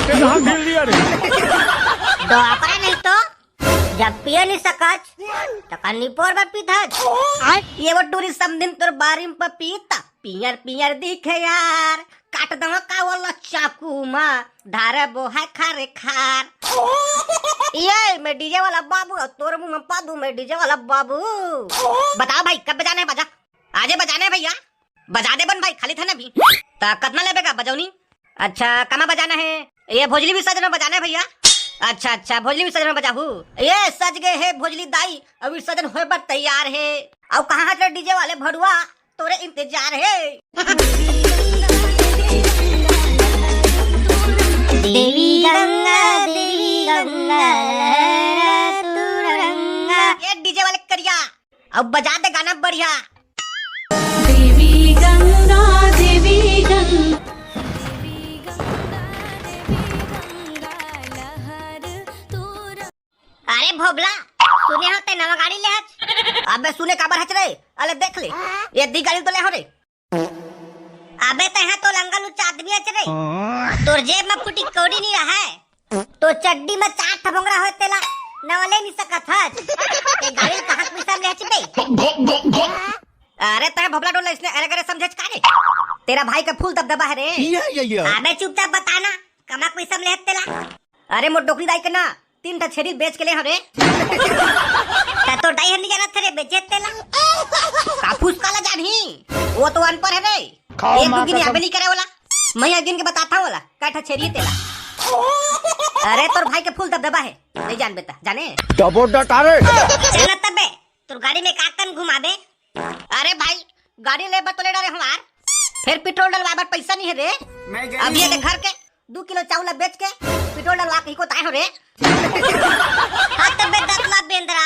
डोकरा नहीं तो जब पिए नहीं सकच तो कन्नीपोर में पीधच ये वो टूरिज्म दिन तोर बारी में पपीता पियर पियर दिखे यार काट दवा का वाला चाकू मा धारे बो है खारे खार ये मैं डीजे वाला बाबू तोर मुंह में पादू मैं डीजे वाला बाबू। बताओ भाई कब बजाना है बाजा? आजे बजाना है भैया, बजा दे बन भाई, खाली था ना भी तो कितना लेबेगा बजौनी? अच्छा कमा बजाना है? ये भोजली भी सजना बजाना है भैया। अच्छा अच्छा भोजली भी सजना बजाहू। ये सज गए है भोजली दाई अभी सजन होए पर तैयार है। अब कहाँ है डीजे वाले भड़ुआ तोरे इंतजार है। देवी गंगा तू रंगा ये डीजे वाले करिया अब बजा दे गाना बढ़िया। देवी गंगा अरे भोबला सुने होते नवा गाड़ी ले हच। अबे सुने काबर हच रे? अले देख ले ये दी गाड़ी तो ले हो रे। अबे तहा तो लंगा लुच्चा आदमी हच रे। तोर जेब में फुटी कौड़ी नहीं रहा है तो चड्डी में चार ठभंगड़ा होए तेला नवले नहीं सकत हच। ए गाड़ी कहां पैसा ले हच बे? अरे तह भोबला डोला इसने अरे करे समझच का रे? तेरा भाई का फूल दबदबा है रे। अबे चुपचाप बताना कमा पैसा ले हच तेला? अरे मोर डोकरी दाई के ना 3 टा छेरी बेच के ले हरे तो डाई हर नहीं जाना थे रे बेचे तेला कापूस काला जानी वो तो अनपढ़ है रे। एक दो गिन यहाँ पे नहीं करे वाला मैं गिन के बताता वाला काठा छेरी तेला। अरे तोर भाई के फूल दबदबा है नहीं जान बेटा जाने डबो डटारे चल तबे तोर गाड़ी में काकन घुमाबे। अरे भाई गाड़ी ले तो ले डाले हमार फिर पेट्रोल डलवा पर पैसा नहीं है रे। अब ये घर के 2 किलो चावल बेच के पेट्रोल डलवा के को ताए हो रे। हां तबे दतला बेंदरा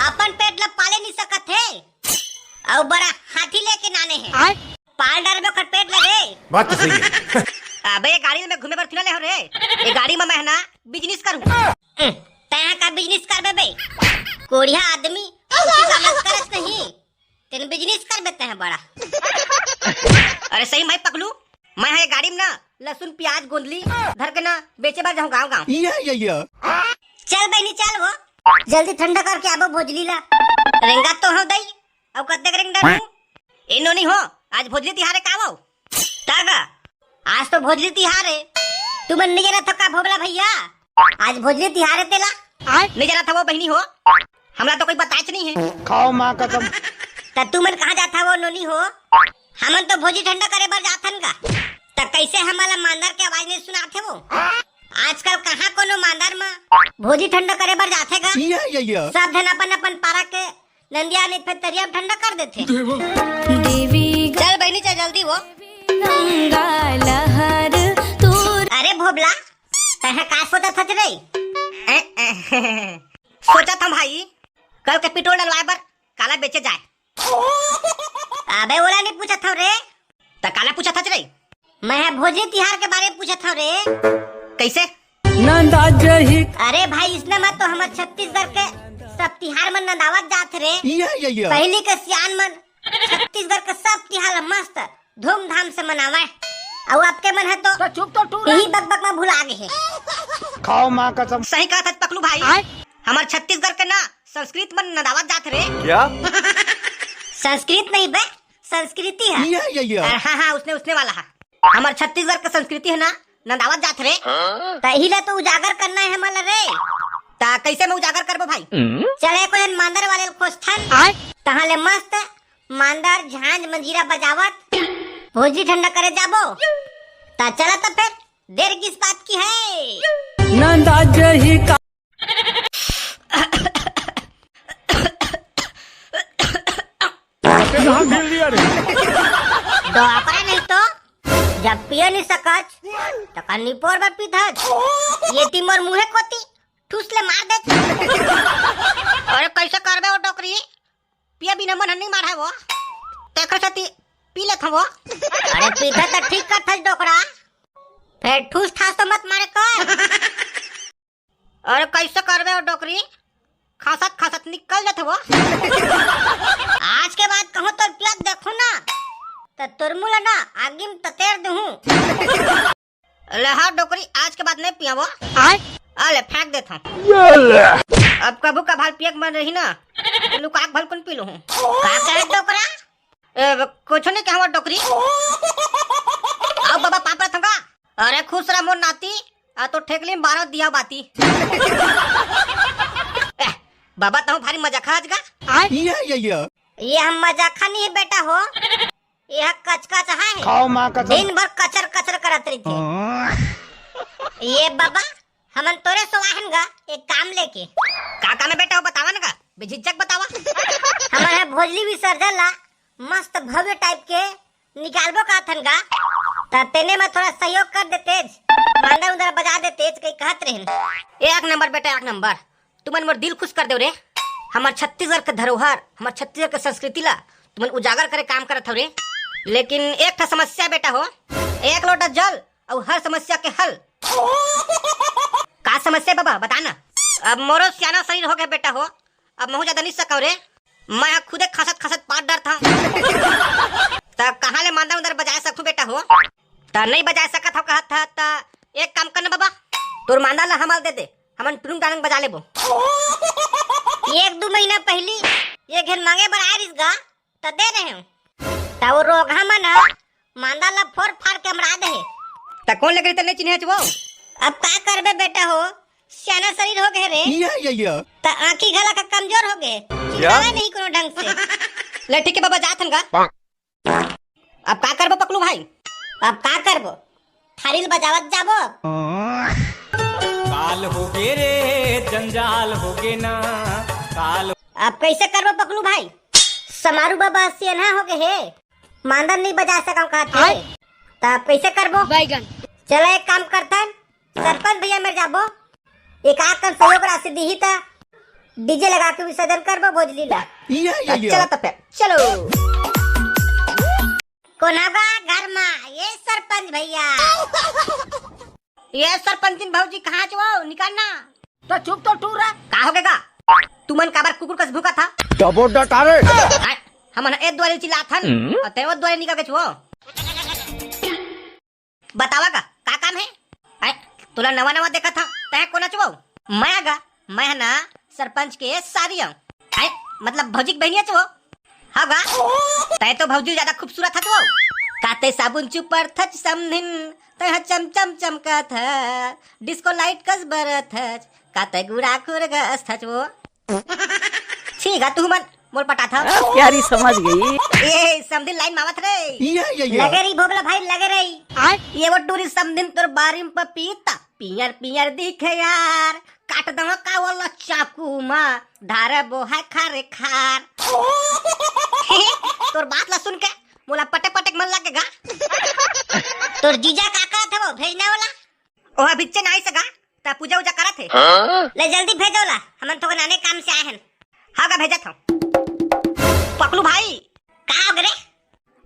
अपन पेट ला पाले नहीं सकत है और बड़ा हाथी लेके नाने है पाल डाल में पेट लगे बात तो सही है। अबे गाड़ी में घूमे पर क्यों ले हो रे? ये गाड़ी में मैं ना बिजनेस करूं तय का बिजनेस कर बे कोढ़िया आदमी उसकी समझ करत नहीं तेन बिजनेस कर बेते हैं बड़ा। अरे सही मैं पकलू मैं है गाड़ी में ना लहसुन प्याज गोंदली धर के ना बेचे बार जाऊं गाँव गाँव। चल बहनी चल वो जल्दी ठंडा करके आबो भोजली ला रेंगा तो हो दई अब कत्ते रेंगा इनो नहीं हो आज भोजली तिहारे कावो तागा आज तो भोजली तिहार है। तू मन नहीं जाना था का भोबला भैया आज भोजली तिहार है तेला नहीं जाना था वो बहनी हो हमरा तो कोई बताच नहीं है। खाओ माँ कसम त तू मन कहाँ जाता वो नोनी हो? हमन तो भोजी ठंडा करे बर जाथन का त कैसे हमारा मांदर के आवाज नहीं सुनाते वो? आजकल कहाँ कोनो मांदर में भोजी ठंडा करे बर जाथे का सब धन अपन अपन पारा के नंदिया ने फिर तरिया ठंडा कर देते। देवी चल बहनी चल जल्दी वो गंगा लहर तू। अरे भोबला तह का सोचा था रे? सोचा था भाई कल के पेट्रोल डलवाए बर काला बेचे जाए। अबे ओला नहीं पूछा था रे त काला पूछा था रे? मैं भोजी तिहार के बारे में पूछा था रे। कैसे नंदा जही अरे भाई इसने मत तो हमारे छत्तीसगढ़ के सब तिहार मन नंदावत जात रे। पहले के सियान मन छत्तीसगढ़ के सब तिहार मस्त धूमधाम से मनावे और आपके मन है तो चुप तो यही बकबक में भुला गए हैं। खाओ माँ कसम सही कहा था पकलू भाई हमारे छत्तीसगढ़ के ना संस्कृत मन नंदावत जात रे। क्या संस्कृत नहीं बे संस्कृति है। हाँ उसने वाला है हमारे छत्तीसगढ़ का संस्कृति है ना नंदावत जात रे तहिले तो उजागर करना है हमारा रे। ता कैसे मैं उजागर करबो भाई? चले कोई मांदर वाले खोस्थन तहाँ ले मस्त मांदर झांझ मंजीरा बजावत भोजी ठंडा करे जाबो ता चला तो फिर देर किस बात की है? नंदा जही का डोकरा नहीं तो जब पिए नहीं सकच तो कन्नीपोर में पीधच ये टीमर मुहे कोती ठूस ले मार दे। अरे कैसे करबे वो डोकरी पिए बिना मन नहीं मार है वो तेकर साथी पी ले वो। अरे पीधा तो ठीक कर थस डोकरा फिर ठूस ठास तो मत मारे कर। अरे कैसे करबे वो डोकरी खासत खासत निकल जाते वो। आज के बाद कहूँ तो प्लग देखो ना तो तुरमुला ना आगे में ततेर दूँ। ले हाँ डोकरी आज के बाद नहीं पिया वो अले फेंक देता हूँ। अब कबू का भाल पियक मन रही ना लुकाक भल कौन पी लू हूँ का कहे डोकरा कुछ नहीं कहवा डोकरी आओ बाबा पापा थंगा अरे खुश रहा मोर नाती आ तो ठेकली में 12 दिया बाती बाबा तुम भारी मजाक आज का ये हम मजाक नहीं है बेटा हो यह कचकच है खाओ माँ कसम दिन भर कचर कचर करत रही थी। ये बाबा हमन तोरे सोवाहनगा एक काम लेके का काम है बेटा हो बतावा ना बेझिझक बतावा हमारे भोजली विसर्जन ला मस्त भव्य टाइप के निकालबो का थनगा ता तेने में थोड़ा सहयोग कर दे तेज मांदा उधर बजा दे तेज कहीं कहत रहन एक नंबर बेटा एक नंबर तुमन मोर दिल खुश कर दे रे हमार छत्तीसगढ़ के धरोहर हमार छत्तीसगढ़ के संस्कृति ला तुमन उजागर करे काम करत हो रे लेकिन एक था समस्या बेटा हो एक लोटा जल और हर समस्या के हल का समस्या बाबा बताना अब मोरो सियाना शरीर हो गया बेटा हो अब महू ज्यादा नहीं सकौ रे मैं खुदे खसत खसत पाट डर था तब कहाँ ले मांदा उधर बजाय सकूं बेटा हो ता नहीं बजाय सकत हो कहत था ता एक काम करना बाबा तोर मांदा ला हमाल दे हमन टुरुंग टारंग बजा लेबो 1-2 महीना पहली ये घेर मांगे बर आरिस गा ता दे रहे हूं ता वो रोगा मना मांदा ला फोड़ फाड़ के हमरा दे ता कौन लेकर तने चिन्हे छबो अब का करबे बेटा हो सियाना शरीर हो गए रे ता आंखी गला का कमजोर हो गए चिन्हावे नहीं कोनो ढंग से ले ठीक है बाबा जाथन गा अब का करबो पकलू भाई अब का करबो थारील बजावत जाबो काल हो गे रे जंजाल हो गे ना काल अब कैसे करबो पकलू भाई समारू बाबा सियाना हो गए हे मांदन नहीं बजा सकम कहते तब कैसे करबो बैगन चलो एक काम करथन सरपंच भैया मेरे जाबो एक आध कम सहयोग राशि दी ता डीजे लगा के विसर्जन करबो भोजली ला चलो तो फिर चलो कोनाबा घर में ये सरपंच भैया ये सरपंच दिन भौजी कहाँ छो निकालना तो चुप तो टूरा का हो गएगा तुमन काबर कुकुर कस भूखा था डबो डटारे हमन ए द्वारे चिल्लाथन और तेरे द्वारे निकल के छो बतावा का काम है आय तुला नवा नवा देखा था तय कोना छो मैं आगा मैं ना सरपंच के सारी हूं आय मतलब भौजी की बहनिया छो हागा तय तो भौजी ज्यादा खूबसूरत था तो काते साबुन चुपर थच समधिन तय चम चम चमका था डिस्को लाइट कस बरत थच काते गुड़ा खुर गस थच वो ठीक है तू मन मोर पटा था प्यारी समझ गई ए समधिन लाइन मावत रे लगे रही भोगला भाई लगे रही ये वो टूरिस्ट समधिन तोर बारिम पपीता पियर पियर दिखे यार काट दवा का वाला चाकू मा धारे बो है खारे खार तोर बात ला सुन के मोला पटे पटे मन लगेगा तोर जीजा काका थे वो भेजने वाला ओहा बिच्चे नहीं सगा ता पूजा उजा करत है ले जल्दी भेजोला हमन तो नाने काम से आए हैं हागा भेजत हूं पकलू भाई का हो गरे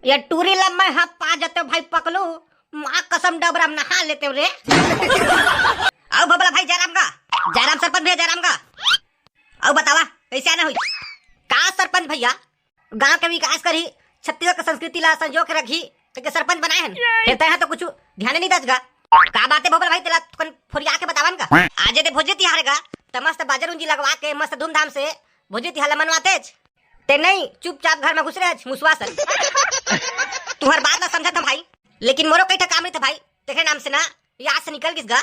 ये टूरी लम्मा हाथ पा जाते भाई पकलू मां कसम डबराम नहा लेते रे आओ बबला भाई जयराम सरपंच भैया जयराम का आओ बतावा कैसे आना हुई का सरपंच भैया गांव के विकास करी छत्तीसगढ़ की संस्कृति ला संजोग रखी तो सरपंच बनाए हैं कहते हैं तो कुछ ध्यान नहीं दसगा का बातें बबला भाई तेला फोरिया के बतावन का आज दे भोजे तिहारेगा त मस्त बाजार उंजी लगवा के मस्त धूमधाम से भोजे तिहार मनवाते ते नहीं चुपचाप घर में घुस रहे मुसवासन तुम्हार बात ना समझा था भाई लेकिन मोरो कई काम नहीं था भाई तेरे नाम से ना यहाँ से निकल गिस गा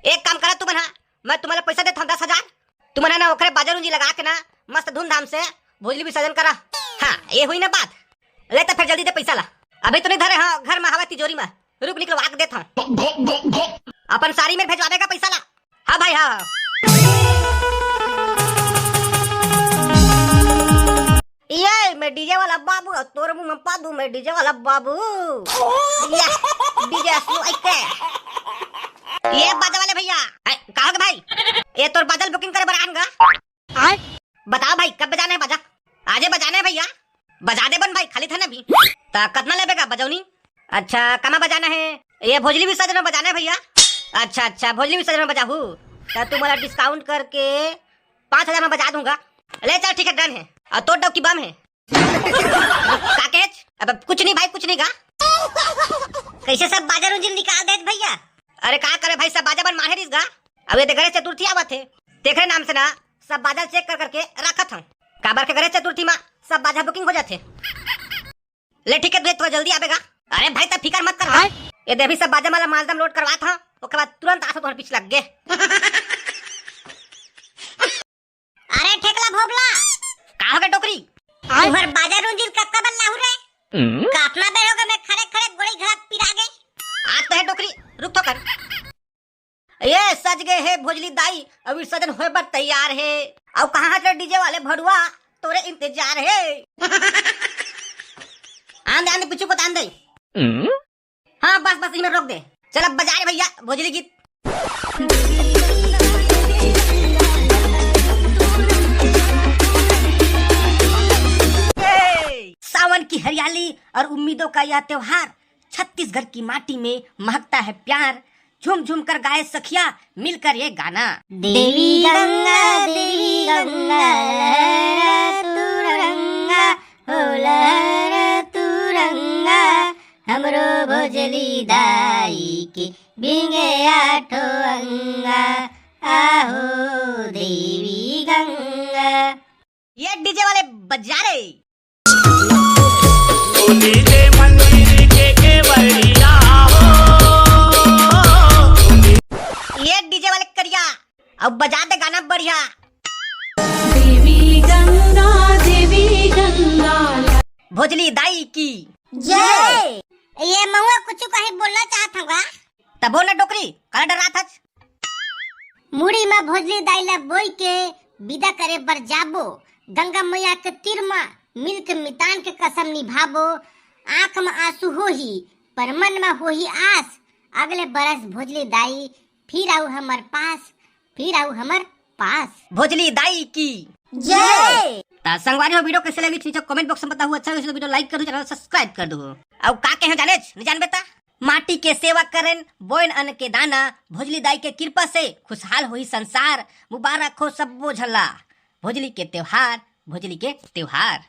एक काम करा तू बना मैं तुम्हारे पैसा देता हूँ 10,000 तुम्हारा ना ओखरे बाजार उंजी लगा के ना मस्त धूमधाम से भोजली विसर्जन करा हाँ ये हुई ना बात ले तो फिर जल्दी दे पैसा ला अभी तो नहीं धरे हाँ घर में हवा तिजोरी में रुक निकलवा के देता हूँ अपन सारी में भेजवा देगा पैसा ला हाँ भाई हाँ ये मैं डीजे वाला बाबू तोर मुंह में पा दूं मैं डीजे वाला बाबू या डीजे स्लो आइके ये बाजा वाले भैया कहाँ गए भाई ये तोर बादल बुकिंग करे बरानगा बताओ भाई कब बजाना है बाजा आजे बजाना है भैया बजा दे बन भाई खाली था ना भी ता कितना लेबेगा बजौनी अच्छा कमा बजाना है ये भोजली विसर्जन में बजाना है भैया अच्छा भोजली विसर्जन में बजाहू तो तू मला डिस्काउंट करके 5,000 में बजा दूंगा ले चल ठीक है डन है और तो डब की बम है काकेज अब कुछ नहीं भाई कुछ नहीं गा कैसे सब बाजार उंजिल निकाल दे भैया अरे का करे भाई, सब बाजा बन मारे रिस गा। अब ये गणेश चतुर्थी आवत थे, तेरे नाम से ना सब बाजा चेक कर करके रखत हूँ। काबर के गणेश चतुर्थी में सब बाजा बुकिंग हो जाते। ले ठीक है, तो जल्दी आवेगा। अरे भाई तब फिकर मत कर, ये देवी सब बाजा वाला मालदम लोड करवा था, उसके बाद तुरंत आसो तुम्हारे पीछे लग गए। अरे ठेकला भोगला का हो गया टोकरी, तुम्हार बाजा रुंजिल कक्का बल्ला हो रे। काटना बेरोगे मैं खड़े खड़े गोली घड़ा पिरा गए। आज तो है टोकरी, रुक तो कर। ये सज गए है भोजली दाई, अभी सजन होए पर तैयार है। अब कहाँ है डीजे वाले भड़ुआ, तोरे इंतजार है। आंदे आंदे पीछू को तान दे। हाँ बस बस इधर रोक दे। चल अब बजा रे भैया भोजली गीत। सावन की हरियाली और उम्मीदों का यह त्योहार, छत्तीसगढ़ की माटी में महकता है प्यार। झूम झूम कर गाए सखिया मिलकर ये गाना। देवी गंगा तुरंगा होला तुरंगा, हमरो भोजली दाई के बिंगे आठो अंगा, आहो देवी गंगा। ये डीजे वाले बजा रे। ये डीजे वाले करिया, अब बजा दे गाना बढ़िया। देवी गंगा भोजली दाई की जय। ये महुआ कुछ कहीं बोलना चाहत हूँ। तब बोल ना टोकरी, काला डर रहा था। मुड़ी में भोजली दाइला बोई के विदा करे बर जाबो, गंगा मैया के तीर में मिल के मितान के कसम निभाबो। आंख में आंसू हो ही पर मन में हो ही आस, अगले बरस भोजली दाई फिर आऊ हमार पास, फिर आऊ हमार पास। भोजली दाई की जय। संगवारी हो, वीडियो कैसे लगी नीचे कमेंट बॉक्स में बता हुआ। अच्छा तो वीडियो लाइक कर दो, चैनल सब्सक्राइब कर दो। अब का कहे जाने नहीं जान बेटा, माटी के सेवा करें बोइन अन्न के दाना, भोजली दाई के कृपा से खुशहाल हुई संसार। मुबारक हो सब बोझला भोजली के त्योहार, भोजली के त्योहार।